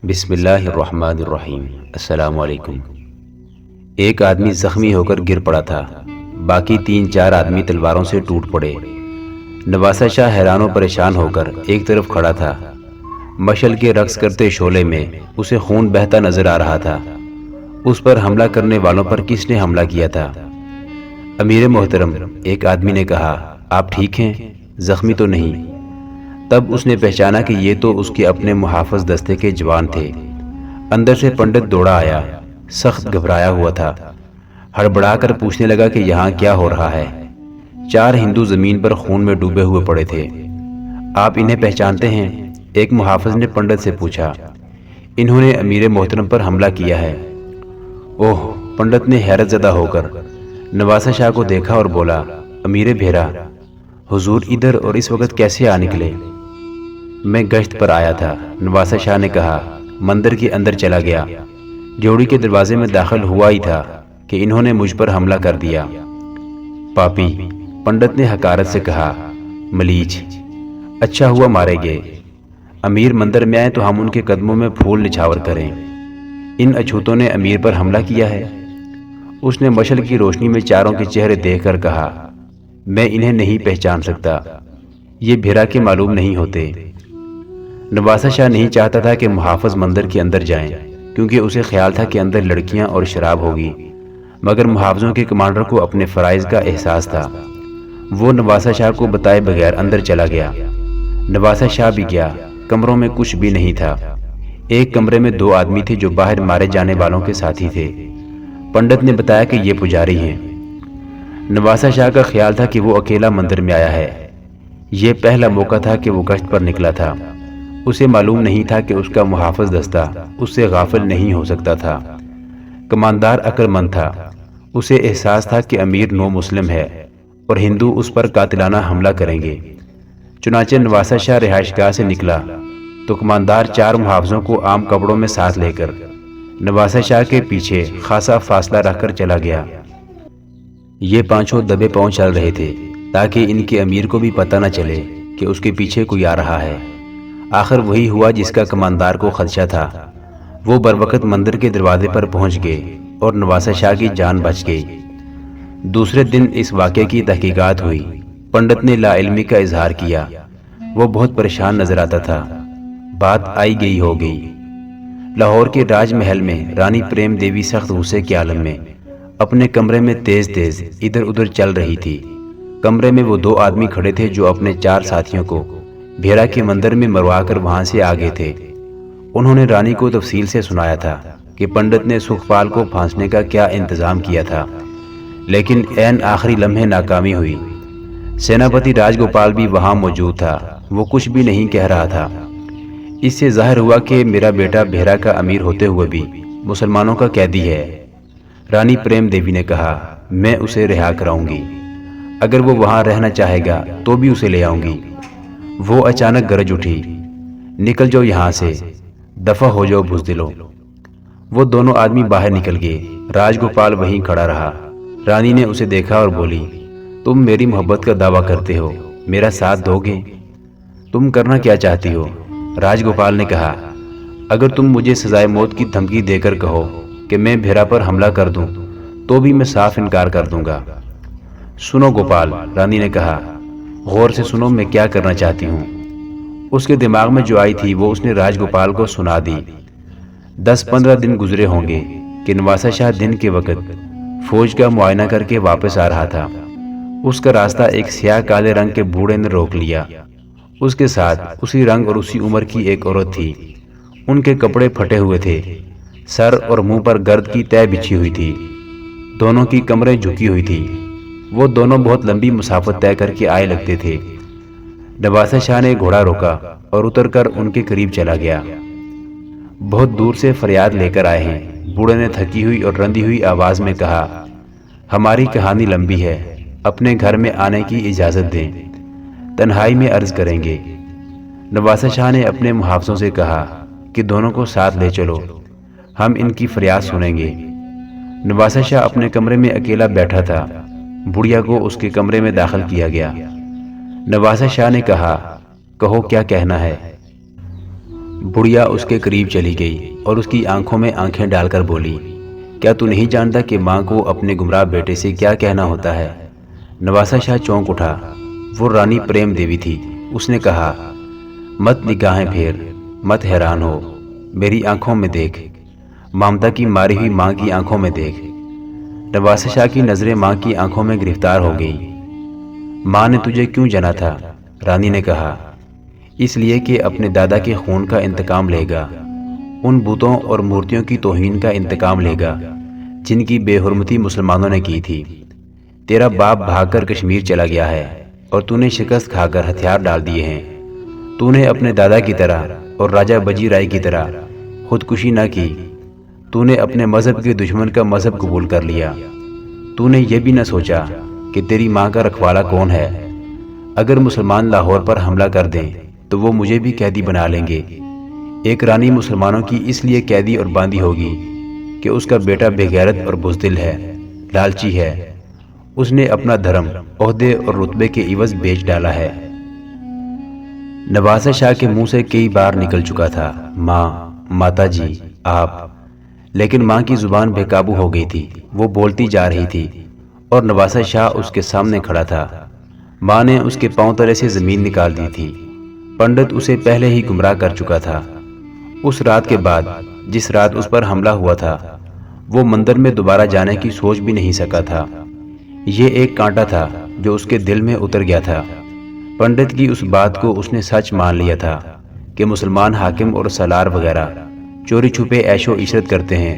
بسم اللہ الرحمن الرحیم۔ السلام علیکم۔ ایک آدمی زخمی ہو کر گر پڑا تھا، باقی 3-4 آدمی تلواروں سے ٹوٹ پڑے۔ نواسہ شاہ حیران و پریشان ہو کر ایک طرف کھڑا تھا۔ مشعل کے رقص کرتے شعلے میں اسے خون بہتا نظر آ رہا تھا۔ اس پر حملہ کرنے والوں پر کس نے حملہ کیا تھا؟ امیر محترم، ایک آدمی نے کہا، آپ ٹھیک ہیں؟ زخمی تو نہیں؟ تب اس نے پہچانا کہ یہ تو اس کے اپنے محافظ دستے کے جوان تھے۔ اندر سے پنڈت دوڑا آیا، سخت گھبرایا ہوا تھا۔ ہڑبڑا کر پوچھنے لگا کہ یہاں کیا ہو رہا ہے؟ 4 ہندو زمین پر خون میں ڈوبے ہوئے پڑے تھے۔ آپ انہیں پہچانتے ہیں؟ ایک محافظ نے پنڈت سے پوچھا۔ انہوں نے امیر محترم پر حملہ کیا ہے۔ اوہ! پنڈت نے حیرت زدہ ہو کر نواسہ شاہ کو دیکھا اور بولا، امیر بھیرا، حضور ادھر اور اس وقت کیسے آ نکلے؟ میں گشت پر آیا تھا، نواسہ شاہ نے کہا۔ مندر کے اندر چلا گیا، ڈیوڑی کے دروازے میں داخل ہوا ہی تھا کہ انہوں نے مجھ پر حملہ کر دیا۔ پاپی، پنڈت نے حقارت سے کہا، ملیچ، اچھا ہوا مارے گئے۔ امیر مندر میں آئے تو ہم ان کے قدموں میں پھول نچھاور کریں۔ ان اچھوتوں نے امیر پر حملہ کیا ہے؟ اس نے مشعل کی روشنی میں چاروں کے چہرے دیکھ کر کہا، میں انہیں نہیں پہچان سکتا، یہ بھیرا کے معلوم نہیں ہوتے۔ نواسہ شاہ نہیں چاہتا تھا کہ محافظ مندر کے اندر جائیں، کیونکہ اسے خیال تھا کہ اندر لڑکیاں اور شراب ہوگی، مگر محافظوں کے کمانڈر کو اپنے فرائض کا احساس تھا۔ وہ نواسہ شاہ کو بتائے بغیر اندر چلا گیا۔ نواسہ شاہ بھی گیا۔ کمروں میں کچھ بھی نہیں تھا۔ ایک کمرے میں 2 آدمی تھے جو باہر مارے جانے والوں کے ساتھی تھے۔ پنڈت نے بتایا کہ یہ پجاری ہیں۔ نواسہ شاہ کا خیال تھا کہ وہ اکیلا مندر میں آیا ہے۔ یہ پہلا موقع تھا کہ وہ گشت پر نکلا تھا۔ اسے معلوم نہیں تھا کہ اس کا محافظ دستہ اس سے غافل نہیں ہو سکتا تھا۔ کماندار عقل مند تھا۔ اسے احساس تھا کہ امیر نو مسلم ہے اور ہندو اس پر قاتلانہ حملہ کریں گے۔ چنانچہ نواسہ شاہ رہائش گاہ سے نکلا تو کماندار 4 محافظوں کو عام کپڑوں میں ساتھ لے کر نواسہ شاہ کے پیچھے خاصا فاصلہ رکھ کر چلا گیا۔ یہ 5 دبے پاؤں چل رہے تھے تاکہ ان کے امیر کو بھی پتہ نہ چلے کہ اس کے پیچھے کوئی آ رہا ہے۔ آخر وہی ہوا جس کا کماندار کو خدشہ تھا۔ وہ بروقت مندر کے دروازے پر پہنچ گئے اور نواسہ شاہ کی جان بچ گئی۔ دوسرے دن اس واقعے کی تحقیقات ہوئی۔ پنڈت نے لا علمی کا اظہار کیا۔ وہ بہت پریشان نظر آتا تھا۔ بات آئی گئی ہو گئی۔ لاہور کے راج محل میں رانی پریم دیوی سخت غصے کے عالم میں اپنے کمرے میں تیز تیز ادھر ادھر چل رہی تھی۔ کمرے میں وہ 2 آدمی کھڑے تھے جو اپنے 4 ساتھیوں کو بھیرا کے مندر میں مروا کر وہاں سے آگے تھے۔ انہوں نے رانی کو تفصیل سے سنایا تھا کہ پنڈت نے سکھپال کو پھانسنے کا کیا انتظام کیا تھا، لیکن عین آخری لمحے ناکامی ہوئی۔ سیناپتی راج گوپال بھی وہاں موجود تھا۔ وہ کچھ بھی نہیں کہہ رہا تھا۔ اس سے ظاہر ہوا کہ میرا بیٹا بھیرا کا امیر ہوتے ہوئے بھی مسلمانوں کا قیدی ہے۔ رانی پریم دیوی نے کہا، میں اسے رہا کراؤں گی۔ اگر وہ وہاں رہنا چاہے گا تو بھی اسے لے آؤں گی۔ وہ اچانک گرج اٹھی، نکل جاؤ یہاں سے، دفع ہو جاؤ بزدلو۔ وہ دونوں آدمی باہر نکل گئے۔ راج گوپال وہیں کھڑا رہا۔ رانی نے اسے دیکھا اور بولی، تم میری محبت کا دعویٰ کرتے ہو، میرا ساتھ دو گے؟ تم کرنا کیا چاہتی ہو؟ راج گوپال نے کہا، اگر تم مجھے سزائے موت کی دھمکی دے کر کہو کہ میں بھیرا پر حملہ کر دوں تو بھی میں صاف انکار کر دوں گا۔ سنو گوپال، رانی نے کہا، غور سے سنو میں کیا کرنا چاہتی ہوں۔ اس کے دماغ میں جو آئی تھی وہ اس نے راج گوپال کو سنا دی۔ 10-15 دن گزرے ہوں گے کہ نواسہ شاہ دن کے وقت فوج کا معائنہ کر کے واپس آ رہا تھا۔ اس کا راستہ ایک سیاہ کالے رنگ کے بوڑھے نے روک لیا۔ اس کے ساتھ اسی رنگ اور اسی عمر کی ایک عورت تھی۔ ان کے کپڑے پھٹے ہوئے تھے، سر اور منہ پر گرد کی تہ بچھی ہوئی تھی، دونوں کی کمریں جھکی ہوئی تھی۔ وہ دونوں بہت لمبی مسافت طے کر کے آئے لگتے تھے۔ نواسہ شاہ نے گھوڑا روکا اور اتر کر ان کے قریب چلا گیا۔ بہت دور سے فریاد لے کر آئے ہیں، بوڑھے نے تھکی ہوئی اور رندی ہوئی آواز میں کہا، ہماری کہانی لمبی ہے، اپنے گھر میں آنے کی اجازت دیں، تنہائی میں عرض کریں گے۔ نواسہ شاہ نے اپنے محافظوں سے کہا کہ دونوں کو ساتھ لے چلو، ہم ان کی فریاد سنیں گے۔ نواسہ شاہ اپنے کمرے میں اکیلا بیٹھا تھا۔ بڑھیا کو اس کے کمرے میں داخل کیا گیا۔ نواسہ شاہ نے کہا، کہو کیا کہنا ہے؟ بڑھیا اس کے قریب چلی گئی اور اس کی آنکھوں میں آنکھیں ڈال کر بولی، کیا تو نہیں جانتا کہ ماں کو اپنے گمراہ بیٹے سے کیا کہنا ہوتا ہے؟ نواسا شاہ چونک اٹھا۔ وہ رانی پریم دیوی تھی۔ اس نے کہا، مت نگاہیں پھیر، مت حیران ہو، میری آنکھوں میں دیکھ، مامتا کی ماری ہوئی ماں کی آنکھوں میں دیکھ۔ نواسا شاہ کی نظریں ماں کی آنکھوں میں گرفتار ہو گئی۔ ماں نے تجھے کیوں جنا تھا؟ رانی نے کہا، اس لیے کہ اپنے دادا کے خون کا انتقام لے گا، ان بتوں اور مورتیوں کی توہین کا انتقام لے گا جن کی بے حرمتی مسلمانوں نے کی تھی۔ تیرا باپ بھاگ کر کشمیر چلا گیا ہے اور تو نے شکست کھا کر ہتھیار ڈال دیے ہیں۔ تو نے اپنے دادا کی طرح اور راجہ بجی رائے کی طرح خودکشی نہ کی، تو نے اپنے مذہب کے دشمن کا مذہب قبول کر لیا۔ تو نے یہ بھی نہ سوچا کہ تیری ماں کا رکھوالا کون ہے۔ اگر مسلمان لاہور پر حملہ کر دیں تو وہ مجھے بھی قیدی بنا لیں گے۔ ایک رانی مسلمانوں کی اس لیے قیدی اور باندھی ہوگی کہ اس کا بیٹا بے غیرت اور بزدل ہے، لالچی ہے۔ اس نے اپنا دھرم، عہدے اور رتبے کے عوض بیچ ڈالا ہے۔ نواسا شاہ کے منہ سے کئی بار نکل چکا تھا، ماں، ماتا جی، آپ، لیکن ماں کی زبان بے قابو ہو گئی تھی۔ وہ بولتی جا رہی تھی اور نواسا شاہ اس کے سامنے کھڑا تھا۔ ماں نے اس کے پاؤں تلے سے زمین نکال دی تھی۔ پنڈت اسے پہلے ہی گمراہ کر چکا تھا۔ اس رات کے بعد جس رات اس پر حملہ ہوا تھا، وہ مندر میں دوبارہ جانے کی سوچ بھی نہیں سکا تھا۔ یہ ایک کانٹا تھا جو اس کے دل میں اتر گیا تھا۔ پنڈت کی اس بات کو اس نے سچ مان لیا تھا کہ مسلمان حاکم اور سالار وغیرہ چوری چھپے عیش و عشرت کرتے ہیں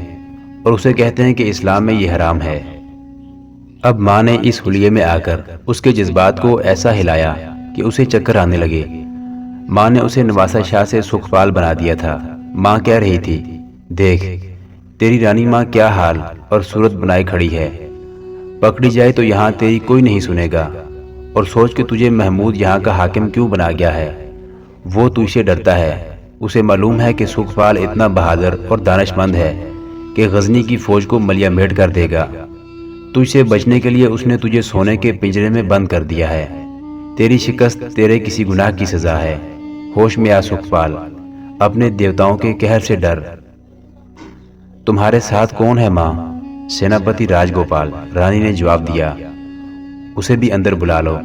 اور اسے کہتے ہیں کہ اسلام میں یہ حرام ہے۔ اب ماں نے اس حلیے میں آ کر اس کے جذبات کو ایسا ہلایا کہ اسے چکر آنے لگے۔ ماں نے اسے نواسا شاہ سے سکھپال بنا دیا تھا۔ ماں کہہ رہی تھی، دیکھ تیری رانی ماں کیا حال اور صورت بنائے کھڑی ہے، پکڑی جائے تو یہاں تیری کوئی نہیں سنے گا، اور سوچ کہ تجھے محمود یہاں کا حاکم کیوں بنا گیا ہے۔ وہ تجھ سے ڈرتا ہے، اسے معلوم ہے کہ سکھپال اتنا بہادر اور دانش مند ہے کہ غزنی کی فوج کو ملیا میٹ کر دے گا۔ تجھ سے بچنے کے لیے اس نے تجھے سونے کے پنجرے میں بند کر دیا ہے۔ تیری شکست تیرے کسی گناہ کی سزا ہے۔ ہوش میں آ سکھپال، اپنے دیوتاؤں کے قہر سے ڈر۔ تمہارے ساتھ کون ہے ماں؟ سیناپتی راج گوپال، رانی نے جواب دیا۔ اسے بھی اندر بلا لو۔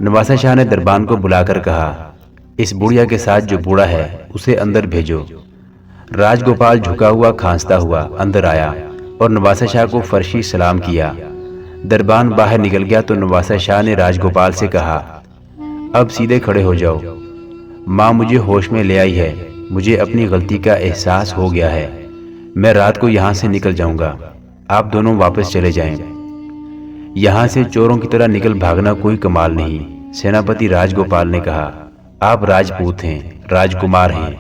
نواسا شاہ نے دربان کو بلا کر کہا، اس بڑھیا کے ساتھ جو بوڑھا ہے اسے اندر بھیجو۔ راج گوپال جھکا ہوا کھانستا ہوا اندر آیا اور نواسا شاہ کو فرشی سلام کیا۔ دربان باہر نکل گیا تو نواسا شاہ نے راج گوپال سے کہا، اب سیدھے کھڑے ہو جاؤ۔ ماں مجھے ہوش میں لے آئی ہے، مجھے اپنی غلطی کا احساس ہو گیا ہے۔ میں رات کو یہاں سے نکل جاؤں گا، آپ دونوں واپس چلے جائیں۔ یہاں سے چوروں کی طرح نکل بھاگنا کوئی کمال نہیں۔ سیناپتی راج گوپال نے کہا، آپ راجپوت ہیں، راجکمار ہیں،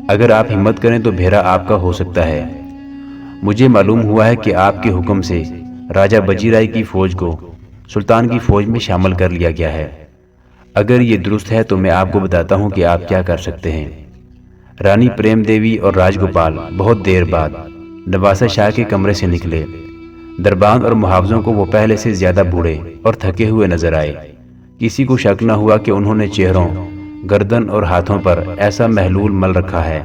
اگر آپ ہمت کریں تو بھیرا آپ کا ہو سکتا ہے۔ مجھے معلوم ہوا ہے کہ آپ کے حکم سے راجہ بجی رائے کی فوج کو سلطان کی فوج میں شامل کر لیا گیا ہے۔ اگر یہ درست ہے تو میں آپ کو بتاتا ہوں کہ آپ کیا کر سکتے ہیں۔ رانی پریم دیوی اور راج گوپال بہت دیر بعد نواسا شاہ کے کمرے سے نکلے۔ دربان اور محافظوں کو وہ پہلے سے زیادہ بوڑھے اور تھکے ہوئے نظر آئے۔ کسی کو شک نہ ہوا کہ انہوں نے چہروں، گردن اور ہاتھوں پر ایسا محلول مل رکھا ہے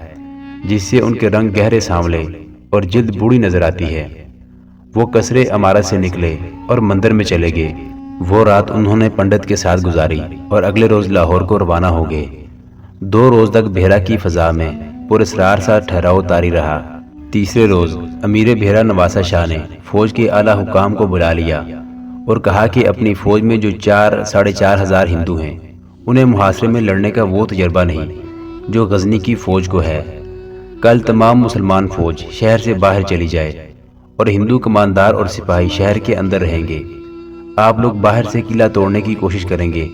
جس سے ان کے رنگ گہرے سانولے اور جلد بوڑھی نظر آتی ہے۔ وہ قصرے عمارت سے نکلے اور مندر میں چلے گئے۔ وہ رات انہوں نے پنڈت کے ساتھ گزاری اور اگلے روز لاہور کو روانہ ہو گئے۔ 2 روز تک بھیرا کی فضا میں پراسرار سا ٹھہراؤ طاری رہا۔ تیسرے روز امیر بھیرا نواسا شاہ نے فوج کے اعلیٰ حکام کو بلا لیا اور کہا کہ اپنی فوج میں جو 4-4.5 ہزار ہندو ہیں، انہیں محاصرے میں لڑنے کا وہ تجربہ نہیں جو غزنی کی فوج کو ہے۔ کل تمام مسلمان فوج شہر سے باہر چلی جائے اور ہندو کماندار اور سپاہی شہر کے اندر رہیں گے۔ آپ لوگ باہر سے قلعہ توڑنے کی کوشش کریں گے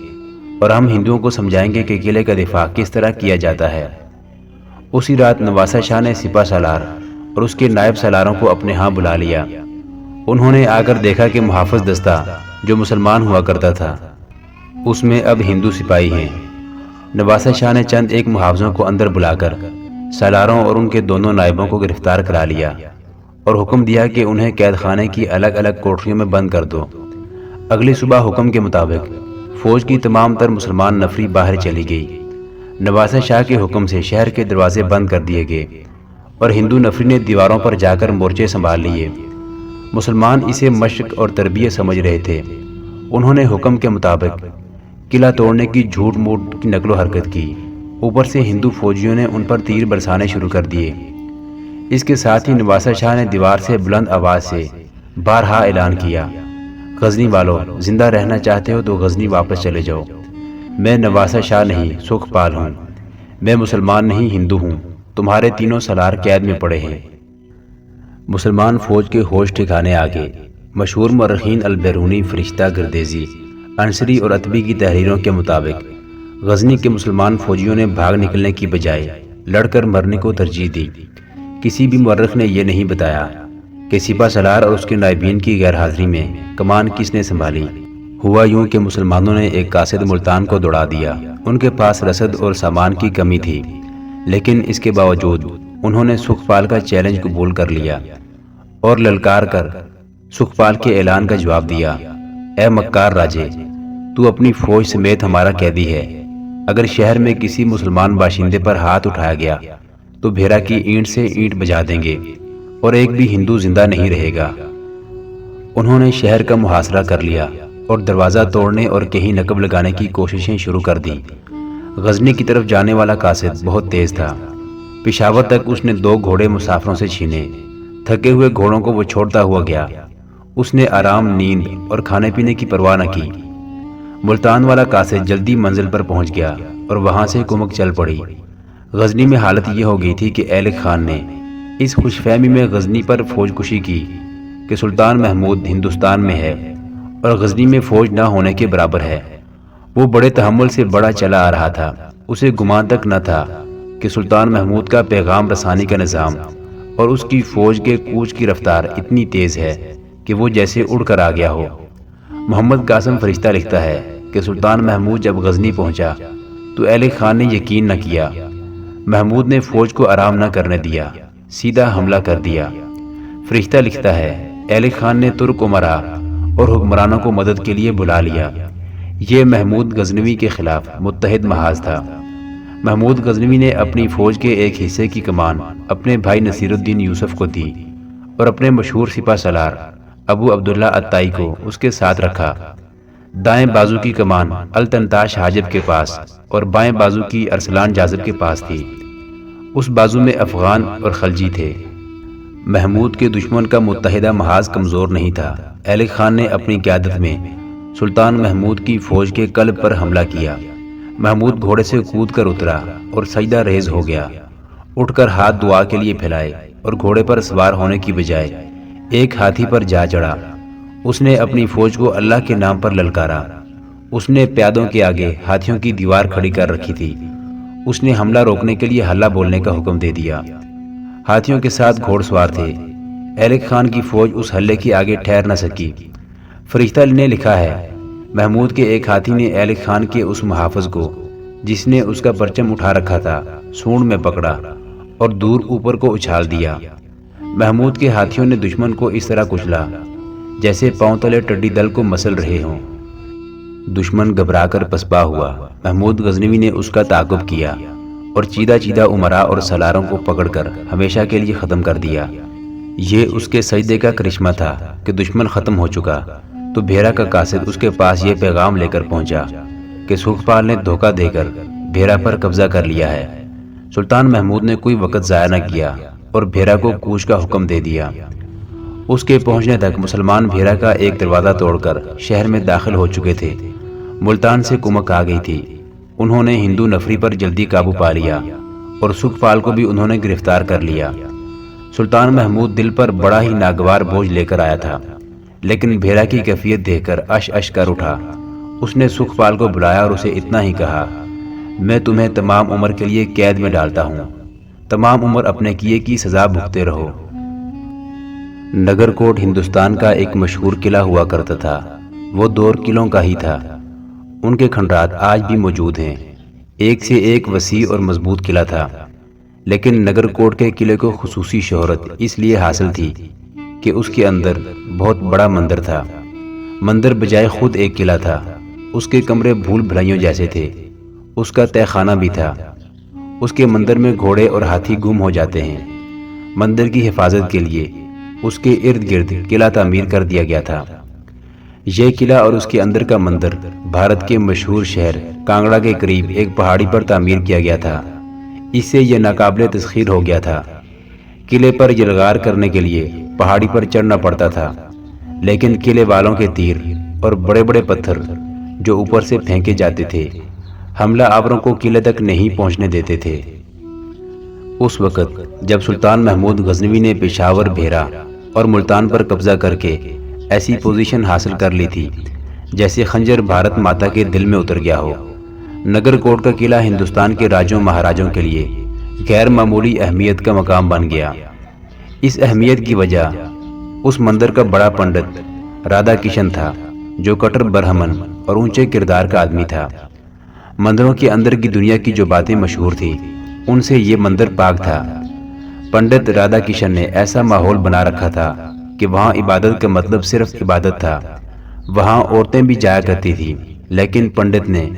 اور ہم ہندوؤں کو سمجھائیں گے کہ قلعے کا دفاع کس طرح کیا جاتا ہے۔ اسی رات نواسا شاہ نے سپہ سالار اور اس کے نائب سالاروں کو اپنے ہاں بلا لیا۔ انہوں نے آ کر دیکھا کہ محافظ دستہ جو مسلمان ہوا کرتا تھا اس میں اب ہندو سپاہی ہیں۔ نواسا شاہ نے چند ایک محافظوں کو اندر بلا کر سالاروں اور ان کے دونوں نائبوں کو گرفتار کرا لیا اور حکم دیا کہ انہیں قید خانے کی الگ الگ کوٹریوں میں بند کر دو۔ اگلی صبح حکم کے مطابق فوج کی تمام تر مسلمان نفری باہر چلی گئی۔ نواسہ شاہ کے حکم سے شہر کے دروازے بند کر دیے گئے اور ہندو نفری نے دیواروں پر جا کر مورچے سنبھال لیے۔ مسلمان اسے مشق اور تربیت سمجھ رہے تھے۔ انہوں نے حکم کے مطابق قلعہ توڑنے کی جھوٹ موٹ کی نقل و حرکت کی۔ اوپر سے ہندو فوجیوں نے ان پر تیر برسانے شروع کر دیے۔ اس کے ساتھ ہی نواسہ شاہ نے دیوار سے بلند آواز سے بارہا اعلان کیا، غزنی والوں، زندہ رہنا چاہتے ہو تو غزنی واپس چلے جاؤ۔ میں نواسہ شاہ نہیں، سکھ پال ہوں۔ میں مسلمان نہیں، ہندو ہوں۔ تمہارے تینوں سالار قید میں پڑے ہیں۔ مسلمان فوج کے ہوش ٹھکانے آگے۔ مشہور مورخین البیرونی، فرشتہ، گردیزی، انصری اور عتبی کی تحریروں کے مطابق غزنی کے مسلمان فوجیوں نے بھاگ نکلنے کی بجائے لڑ کر مرنے کو ترجیح دی۔ کسی بھی مورخ نے یہ نہیں بتایا کہ سپہ سالار اور اس کے نائبین کی غیر حاضری میں کمان کس نے سنبھالی۔ ہوا یوں کہ مسلمانوں نے ایک قاصد ملتان کو دوڑا دیا۔ ان کے پاس رسد اور سامان کی کمی تھی، لیکن اس کے باوجود انہوں نے سکھپال کا چیلنج قبول کر لیا اور للکار کر سکھپال کے اعلان کا جواب دیا، اے مکار راجے، تو اپنی فوج سمیت ہمارا قیدی ہے۔ اگر شہر میں کسی مسلمان باشندے پر ہاتھ اٹھایا گیا تو بھیرا کی اینٹ سے اینٹ بجا دیں گے اور ایک بھی ہندو زندہ نہیں رہے گا۔ انہوں نے شہر کا محاصرہ کر لیا اور دروازہ توڑنے اور کہیں نقب لگانے کی کوششیں شروع کر دیں۔ غزنی کی طرف جانے والا قاصد بہت تیز تھا۔ پشاور تک اس نے 2 گھوڑے مسافروں سے چھینے۔ تھکے ہوئے گھوڑوں کو وہ چھوڑتا ہوا گیا۔ اس نے آرام، نیند اور کھانے پینے کی پرواہ نہ کی۔ ملتان والا قاصد جلدی منزل پر پہنچ گیا اور وہاں سے کمک چل پڑی۔ غزنی میں حالت یہ ہو گئی تھی کہ ایلک خان نے اس خوش فہمی میں غزنی پر فوج کشی کی کہ سلطان محمود ہندوستان میں ہے اور غزنی میں فوج نہ ہونے کے برابر ہے۔ وہ بڑے تحمل سے بڑا چلا آ رہا تھا۔ اسے گمان تک نہ تھا کہ سلطان محمود کا پیغام رسانی کا نظام اور اس کی فوج کے کوچ کی رفتار اتنی تیز ہے کہ وہ جیسے اڑ کر آ گیا ہو۔ محمد قاسم فرشتہ لکھتا ہے کہ سلطان محمود جب غزنی پہنچا تو ایلک خان نے یقین نہ کیا۔ محمود نے فوج کو آرام نہ کرنے دیا، سیدھا حملہ کر دیا۔ فرشتہ لکھتا ہے ایلک خان نے ترک امراء اور حکمرانوں کو مدد کے لیے بلا لیا۔ یہ محمود غزنوی کے خلاف متحد محاذ تھا۔ محمود غزنوی نے اپنی فوج کے ایک حصے کی کمان اپنے بھائی نصیر الدین یوسف کو دی اور اپنے مشہور سپہ سالار ابو عبداللہ عطائی کو اس کے ساتھ رکھا۔ دائیں بازو کی کمان التنتاش حاجب کے پاس اور بائیں بازو کی ارسلان جاذب کے پاس تھی۔ اس بازو میں افغان اور خلجی تھے۔ محمود کے دشمن کا متحدہ محاذ کمزور نہیں تھا۔ ایلک خان نے اپنی قیادت میں سلطان محمود کی فوج کے قلب پر حملہ کیا۔ محمود گھوڑے سے کود کر اترا اور سجدہ ریز ہو گیا۔ اٹھ کر ہاتھ دعا کے لیے پھیلائے اور گھوڑے پر سوار ہونے کی بجائے ایک ہاتھی پر جا چڑھا۔ اس نے اپنی فوج کو اللہ کے نام پر للکارا۔ اس نے پیادوں کے آگے ہاتھیوں کی دیوار کھڑی کر رکھی تھی۔ اس نے حملہ روکنے کے لیے ہلہ بولنے کا حکم دے دیا۔ ہاتھیوں کے ساتھ گھوڑ سوار تھے۔ ایلک خان کی فوج اس حلے کے آگے ٹھہر نہ سکی۔ فرشتہ نے لکھا ہے محمود کے ایک ہاتھی نے ایلک خان کے اس محافظ کو، جس نے اس کا پرچم اٹھا رکھا تھا، سونڈ میں پکڑا اور دور اوپر کو اچھال دیا۔ محمود کے ہاتھیوں نے دشمن کو اس طرح کچلا جیسے پاؤں تلے ٹڈی دل کو مسل رہے ہوں۔ دشمن گھبرا کر پسپا ہوا۔ محمود غزنوی نے اس کا تعاقب کیا اور چیدہ چیدہ امراء اور سالاروں کو پکڑ کر ہمیشہ کے لیے ختم کر دیا۔ یہ اس کے سجدے کا کرشمہ تھا کہ دشمن ختم ہو چکا تو بھیرا کا قاصد اس کے پاس یہ پیغام لے کر پہنچا کہ سکھپال نے دھوکہ دے کر بھیرا پر قبضہ کر لیا ہے۔ سلطان محمود نے کوئی وقت ضائع نہ کیا اور بھیرا کو کوچ کا حکم دے دیا۔ اس کے پہنچنے تک مسلمان بھیرا کا ایک دروازہ توڑ کر شہر میں داخل ہو چکے تھے۔ ملتان سے کمک آ گئی تھی۔ انہوں نے ہندو نفری پر جلدی قابو پا لیا اور سکھپال کو بھی انہوں نے گرفتار کر لیا۔ سلطان محمود دل پر بڑا ہی ناگوار بوجھ لے کر آیا تھا، لیکن بھیرا کی کیفیت دیکھ کر اش اش کر اٹھا۔ اس نے سکھپال کو بلایا اور اسے اتنا ہی کہا، میں تمہیں تمام عمر کے لیے قید میں ڈالتا ہوں، تمام عمر اپنے کیے کی سزا بھگتے رہو۔ نگر کوٹ ہندوستان کا ایک مشہور قلعہ ہوا کرتا تھا۔ وہ دور قلعوں کا ہی تھا۔ ان کے کھنڈرات آج بھی موجود ہیں۔ ایک سے ایک وسیع اور مضبوط قلعہ تھا، لیکن نگر کوٹ کے قلعے کو خصوصی شہرت اس لیے حاصل تھی کہ اس کے اندر بہت بڑا مندر تھا۔ مندر بجائے خود ایک قلعہ تھا۔ اس کے کمرے بھول بھلائیوں جیسے تھے۔ اس کا تہہ خانہ بھی تھا اس کے مندر میں گھوڑے اور ہاتھی گم ہو جاتے ہیں۔ مندر کی حفاظت کے لیے اس کے ارد گرد قلعہ تعمیر کر دیا گیا تھا۔ یہ قلعہ اور اس کے اندر کا مندر بھارت کے مشہور شہر کانگڑا کے قریب ایک پہاڑی پر تعمیر کیا گیا تھا۔ اس سے یہ ناقابل تسخیر ہو گیا تھا۔ قلعے پر یلغار کرنے کے لیے پہاڑی پر چڑھنا پڑتا تھا، لیکن قلعے والوں کے تیر اور بڑے بڑے پتھر جو اوپر سے پھینکے جاتے تھے حملہ آوروں کو قلعے تک نہیں پہنچنے دیتے تھے۔ اس وقت جب سلطان محمود غزنوی نے پشاور، بھیرا اور ملتان پر قبضہ کر کے ایسی پوزیشن حاصل کر لی تھی جیسے خنجر بھارت ماتا کے دل میں اتر گیا ہو، نگر کوٹ کا قلعہ ہندوستان کے راجوں مہاراجوں کے لیے غیر معمولی اہمیت کا مقام بن گیا۔ اس اہمیت کی وجہ اس مندر کا بڑا پنڈت رادھا کشن تھا، جو کٹر برہمن اور اونچے کردار کا آدمی تھا۔ مندروں کے اندر کی دنیا کی جو باتیں مشہور تھیں ان سے یہ مندر پاک تھا۔ پنڈت رادھا کشن نے ایسا ماحول بنا رکھا تھا کہ وہاں عبادت کا مطلب صرف عبادت تھا۔ وہاں عورتیں بھی جایا کرتی تھیں، لیکن پنڈت نے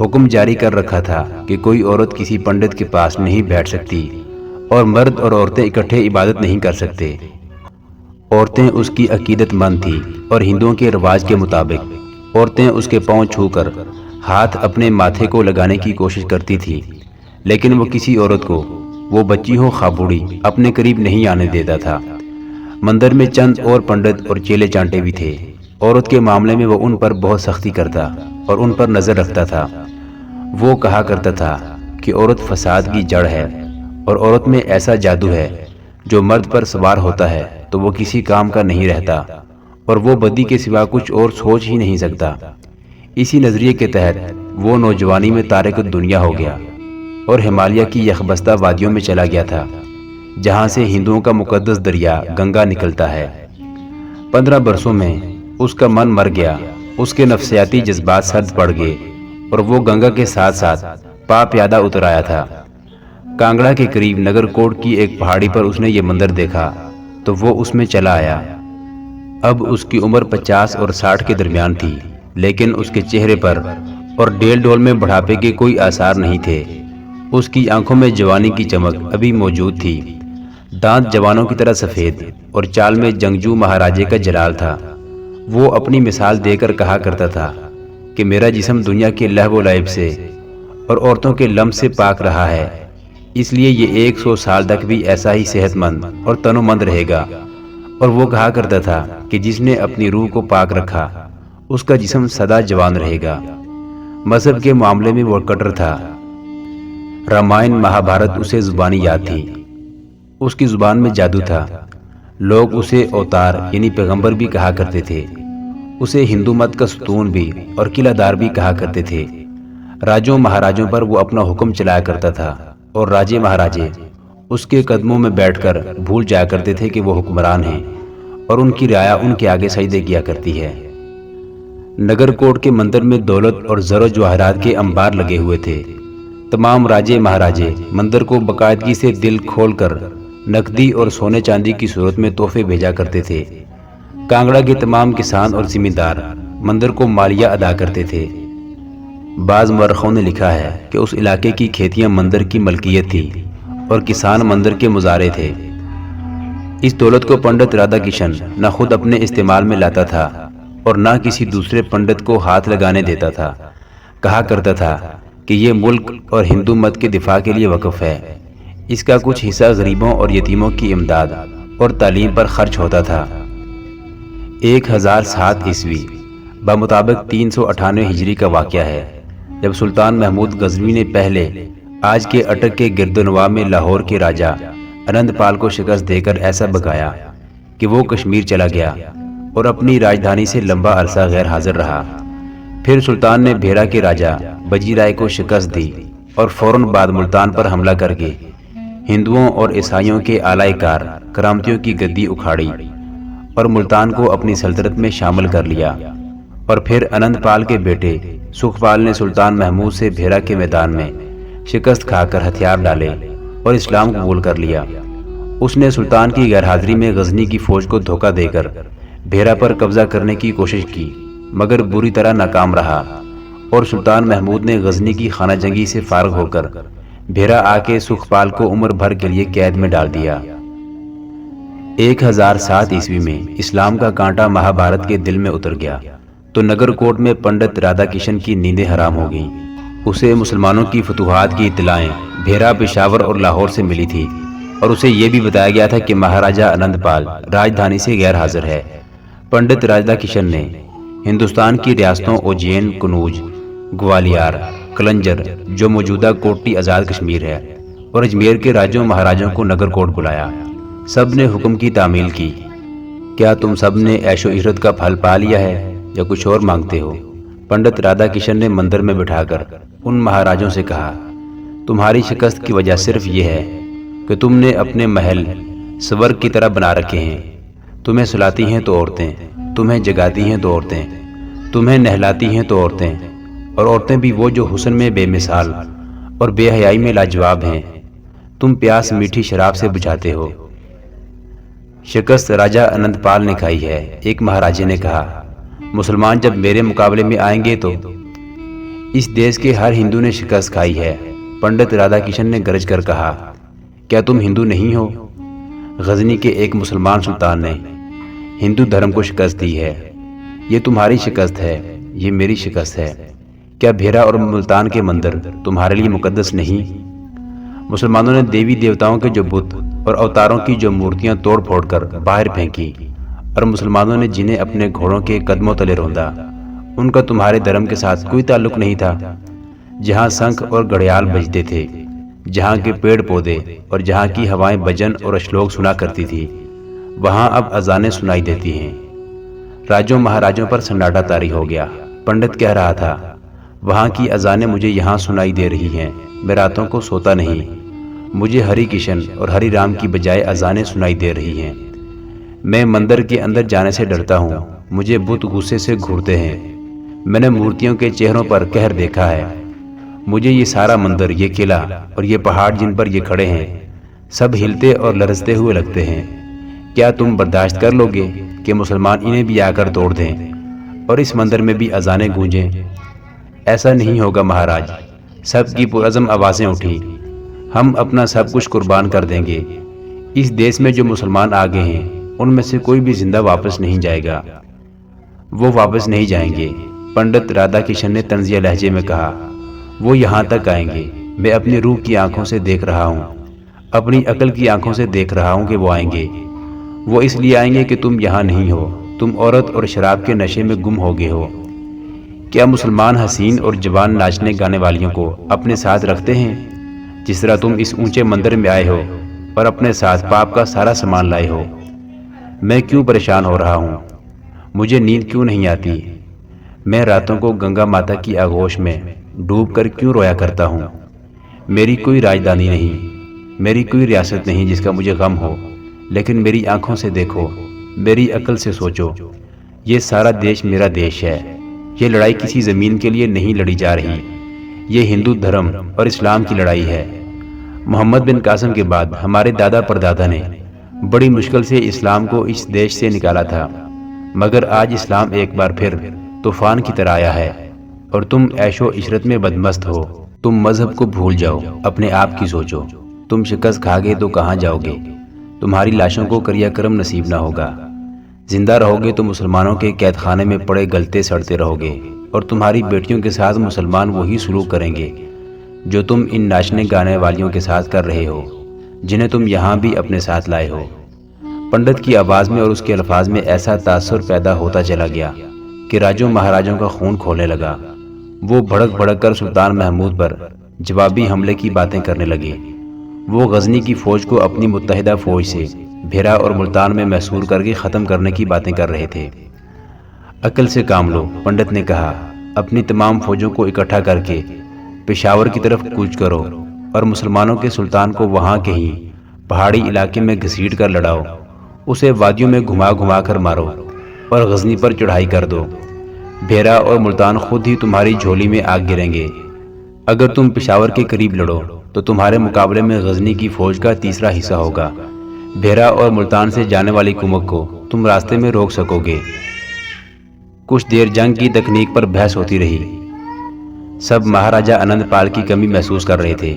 حکم جاری کر رکھا تھا کہ کوئی عورت کسی پنڈت کے پاس نہیں بیٹھ سکتی اور مرد اور عورتیں اکٹھے عبادت نہیں کر سکتے۔ عورتیں اس کی عقیدت مند تھیں اور ہندوؤں کے رواج کے مطابق عورتیں اس کے پاؤں چھو کر ہاتھ اپنے ماتھے کو لگانے کی کوشش کرتی تھی، لیکن وہ کسی عورت کو، وہ بچی ہو خواہ بوڑھی، اپنے قریب نہیں آنے دیتا تھا۔ مندر میں چند اور پنڈت اور چیلے چانٹے بھی تھے۔ عورت کے معاملے میں وہ ان پر بہت سختی کرتا اور ان پر نظر رکھتا تھا۔ وہ کہا کرتا تھا کہ عورت فساد کی جڑ ہے اور عورت میں ایسا جادو ہے جو مرد پر سوار ہوتا ہے تو وہ کسی کام کا نہیں رہتا اور وہ بدی کے سوا کچھ اور سوچ ہی نہیں سکتا۔ اسی نظریے کے تحت وہ نوجوانی میں تارک الدنیا ہو گیا اور ہمالیہ کی یخبستہ وادیوں میں چلا گیا تھا، جہاں سے ہندوؤں کا مقدس دریا گنگا نکلتا ہے۔ 15 برسوں میں اس کا من مر گیا، اس کے نفسیاتی جذبات سرد پڑ گئے اور وہ گنگا کے ساتھ ساتھ پا پیادہ اتر آیا تھا۔ کانگڑا کے قریب نگر کوٹ کی ایک پہاڑی پر اس نے یہ مندر دیکھا تو وہ اس میں چلا آیا۔ اب اس کی عمر 50 اور 60 کے درمیان تھی، لیکن اس کے چہرے پر اور ڈیل ڈول میں بڑھاپے کے کوئی آثار نہیں تھے۔ اس کی آنکھوں میں جوانی کی چمک ابھی موجود تھی، دانت جوانوں کی طرح سفید اور چال میں جنگجو مہاراجے کا جلال تھا۔ وہ اپنی مثال دے کر کہا کرتا تھا کہ میرا جسم دنیا کے لہو و لعب سے اور عورتوں کے لمس سے پاک رہا ہے، اس لیے یہ 100 سال تک بھی ایسا ہی صحت مند اور تن و مند رہے گا۔ اور وہ کہا کرتا تھا کہ جس نے اپنی روح کو پاک رکھا اس کا جسم سدا جوان رہے گا۔ مذہب کے معاملے میں وہ کٹر تھا۔ رامائن مہابھارت اسے زبانی یاد تھی۔ اس کی زبان میں جادو تھا۔ لوگ اسے اوتار یعنی پیغمبر بھی کہا کرتے تھے۔ اسے ہندو مت کا ستون بھی اور قلعہ دار بھی کہا کرتے تھے۔ راجوں مہاراجوں پر وہ اپنا حکم چلایا کرتا تھا اور راجے مہاراجے اس کے قدموں میں بیٹھ کر بھول جایا کرتے تھے کہ وہ حکمران ہیں اور ان کی رعایا ان کے آگے سجدے کیا کرتی ہے۔ نگر کوٹ کے مندر میں دولت اور زر و جواہرات کے انبار لگے ہوئے تھے۔ تمام راجے مہاراجے مندر کو باقاعدگی سے دل کھول کر نقدی اور سونے چاندی کی صورت میں تحفے بھیجا کرتے تھے۔ کانگڑا کے تمام کسان اور زمیندار مندر کو مالیہ ادا کرتے تھے۔ بعض مورخوں نے لکھا ہے کہ اس علاقے کی کھیتیاں مندر کی ملکیت تھی اور کسان مندر کے مزارع تھے۔ اس دولت کو پنڈت رادھا کشن نہ خود اپنے استعمال میں لاتا تھا اور نہ کسی دوسرے پنڈت کو ہاتھ لگانے دیتا تھا۔ کہا کرتا تھا کہ یہ ملک اور ہندو مت کے دفاع کے لیے وقف ہے، اس کا کچھ حصہ غریبوں اور یتیموں کی امداد اور تعلیم پر خرچ ہوتا تھا۔ 1007 عیسوی بمطابق 398 ہجری کا واقعہ ہے، جب سلطان محمود غزنوی نے پہلے آج کے اٹک کے گردنواں میں لاہور کے راجہ انند پال کو شکست دے کر ایسا بگایا کہ وہ کشمیر چلا گیا اور اپنی راجدھانی سے لمبا عرصہ غیر حاضر رہا۔ پھر سلطان نے بھیرا کے راجہ بجی رائے کو شکست دی اور فوراً بعد ملتان پر حملہ کر کے ہندوؤں اور عیسائیوں کے اعلی کار کرامتیوں کی گدی اکھاڑی اور ملتان کو اپنی سلطنت میں شامل کر لیا۔ اور پھر انند پال کے بیٹے سکھپال نے سلطان محمود سے بھیرا کے میدان میں شکست کھا کر ہتھیار ڈالے اور اسلام قبول کر لیا۔ اس نے سلطان کی غیر حاضری میں غزنی کی فوج کو دھوکہ دے کر بھیرا پر قبضہ کرنے کی کوشش کی، مگر بری طرح ناکام رہا اور سلطان محمود نے غزنی کی خانہ جنگی سے فارغ ہو کر بھیرا آ کے سکھپال کو عمر بھر کے لیے قید میں ڈال دیا۔ 1007 عیسوی میں اسلام کا کانٹا مہابھارت کے دل میں اتر گیا تو نگر کوٹ میں پنڈت رادھا کشن کی نیندیں حرام ہو گئیں۔ اسے مسلمانوں کی فتوحات کی اطلاعیں بھیرا، پشاور اور لاہور سے ملی تھی، اور اسے یہ بھی بتایا گیا تھا کہ مہاراجہ آنند پال راجدھانی سے غیر حاضر ہے۔ پنڈت رادھا کشن نے ہندوستان کی ریاستوں اجین، کنوج، گوالیار، کلنجر جو موجودہ کوٹی آزاد کشمیر ہے، اور اجمیر کے راجوں مہاراجوں کو نگر کوٹ بلایا۔ سب نے حکم کی تعمیل کی۔ کیا تم سب نے عیش و عشرت کا پھل پا لیا ہے یا کچھ اور مانگتے ہو؟ پنڈت رادھا کشن نے مندر میں بٹھا کر ان مہاراجوں سے کہا، تمہاری شکست کی وجہ صرف یہ ہے کہ تم نے اپنے محل سورگ کی طرح بنا رکھے ہیں۔ تمہیں سلاتی ہیں تو عورتیں، تمہیں جگاتی ہیں تو عورتیں، تمہیں نہلاتی ہیں تو عورتیں، اور عورتیں بھی وہ جو حسن میں بے مثال اور بے حیائی میں لاجواب ہیں۔ تم پیاس میٹھی شراب سے بجھاتے ہو۔ شکست راجہ آنند پال نے کھائی ہے۔ ایک مہاراجے نے کہا، مسلمان جب میرے مقابلے میں آئیں گے تو اس دیش کے ہر ہندو نے شکست کھائی ہے۔ پنڈت رادھا کشن نے گرج کر کہا، کیا تم ہندو نہیں ہو؟ غزنی کے ایک مسلمان سلطان نے ہندو دھرم کو شکست دی ہے۔ یہ تمہاری شکست ہے، یہ میری شکست ہے۔ کیا بھیرا اور ملتان کے مندر تمہارے لیے مقدس نہیں؟ مسلمانوں نے دیوی دیوتاؤں کے جو بت اور اوتاروں کی جو مورتیاں توڑ پھوڑ کر باہر پھینکی، اور مسلمانوں نے جنہیں اپنے گھوڑوں کے قدموں تلے روندا، ان کا تمہارے دھرم کے ساتھ کوئی تعلق نہیں تھا۔ جہاں شنکھ اور گھڑیال بجتے تھے، جہاں کے پیڑ پودے اور جہاں کی ہوائیں بھجن اور اشلوک سنا کرتی تھی، وہاں اب اذانیں سنائی دیتی ہیں۔ راجوں مہاراجوں پر سناٹا طاری ہو گیا۔ پنڈت کہہ رہا تھا، وہاں کی اذانیں مجھے یہاں سنائی دے رہی ہیں۔ میں راتوں کو سوتا نہیں، مجھے ہری کشن اور ہری رام کی بجائے اذانیں سنائی دے رہی ہیں۔ میں مندر کے اندر جانے سے ڈرتا ہوں، مجھے بت غصے سے گھورتے ہیں۔ میں نے مورتیوں کے چہروں پر قہر دیکھا ہے۔ مجھے یہ سارا مندر، یہ قلعہ اور یہ پہاڑ جن پر یہ کھڑے ہیں، سب ہلتے اور لرزتے ہوئے لگتے ہیں۔ کیا تم برداشت کر لو گے کہ مسلمان انہیں بھی آ کر توڑ دیں اور اس مندر میں بھی اذانیں گونجیں؟ ایسا نہیں ہوگا مہاراج۔ سب کی پرعزم آوازیں اٹھی، ہم اپنا سب کچھ قربان کر دیں گے۔ اس دیش میں جو مسلمان آگے ہیں، ان میں سے کوئی بھی زندہ واپس نہیں جائے گا۔ وہ واپس نہیں جائیں گے۔ پنڈت رادھا کشن نے طنزیہ لہجے میں کہا، وہ یہاں تک آئیں گے۔ میں اپنی روح کی آنکھوں سے دیکھ رہا ہوں، اپنی عقل کی آنکھوں سے دیکھ رہا ہوں کہ وہ آئیں گے۔ وہ اس لیے آئیں گے کہ تم یہاں نہیں ہو، تم عورت اور شراب کے نشے میں گم ہو گئے ہو۔ کیا مسلمان حسین اور جوان ناچنے گانے والیوں کو اپنے ساتھ رکھتے ہیں؟ جس طرح تم اس اونچے مندر میں آئے ہو اور اپنے ساتھ پاپ کا سارا سامان لائے ہو۔ میں کیوں پریشان ہو رہا ہوں؟ مجھے نیند کیوں نہیں آتی؟ میں راتوں کو گنگا ماتا کی آغوش میں ڈوب کر کیوں رویا کرتا ہوں؟ میری کوئی راجدھانی نہیں، میری کوئی ریاست نہیں جس کا مجھے غم ہو، لیکن میری آنکھوں سے دیکھو، میری عقل سے سوچو، یہ سارا دیش میرا دیش ہے۔ یہ لڑائی کسی زمین کے لیے نہیں لڑی جا رہی، یہ ہندو دھرم اور اسلام کی لڑائی ہے۔ محمد بن قاسم کے بعد ہمارے دادا پردادا نے بڑی مشکل سے اسلام کو اس دیش سے نکالا تھا، مگر آج اسلام ایک بار پھر طوفان کی طرح آیا ہے، اور تم عیش و عشرت میں بدمست ہو۔ تم مذہب کو بھول جاؤ، اپنے آپ کی سوچو۔ تم شکست کھا گے تو کہاں جاؤ گے؟ تمہاری لاشوں کو کریا کرم نصیب نہ ہوگا۔ زندہ رہو گے تو مسلمانوں کے قید خانے میں پڑے گلتے سڑتے رہو گے، اور تمہاری بیٹیوں کے ساتھ مسلمان وہی سلوک کریں گے جو تم ان ناچنے گانے والیوں کے ساتھ کر رہے ہو، جنہیں تم یہاں بھی اپنے ساتھ لائے ہو۔ پنڈت کی آواز میں اور اس کے الفاظ میں ایسا تاثر پیدا ہوتا چلا گیا کہ راجوں مہاراجوں کا خون کھولنے لگا۔ وہ بھڑک بھڑک کر سلطان محمود پر جوابی حملے کی باتیں کرنے لگے۔ وہ غزنی کی فوج کو اپنی متحدہ فوج سے بھیرا اور ملتان میں محصور کر کے ختم کرنے کی باتیں کر رہے تھے۔ عقل سے کام لو، پنڈت نے کہا۔ اپنی تمام فوجوں کو اکٹھا کر کے پشاور کی طرف کوچ کرو اور مسلمانوں کے سلطان کو وہاں کہیں پہاڑی علاقے میں گھسیٹ کر لڑاؤ، اسے وادیوں میں گھما گھما کر مارو اور غزنی پر چڑھائی کر دو۔ بھیرا اور ملتان خود ہی تمہاری جھولی میں آگ گریں گے۔ اگر تم پشاور کے قریب لڑو تو تمہارے مقابلے میں غزنی کی فوج کا تیسرا حصہ ہوگا۔ بھیرا اور ملتان سے جانے والی کمک کو تم راستے میں روک سکو گے۔ کچھ دیر جنگ کی تکنیک پر بحث ہوتی رہی۔ سب مہاراجہ آنند پال کی کمی محسوس کر رہے تھے۔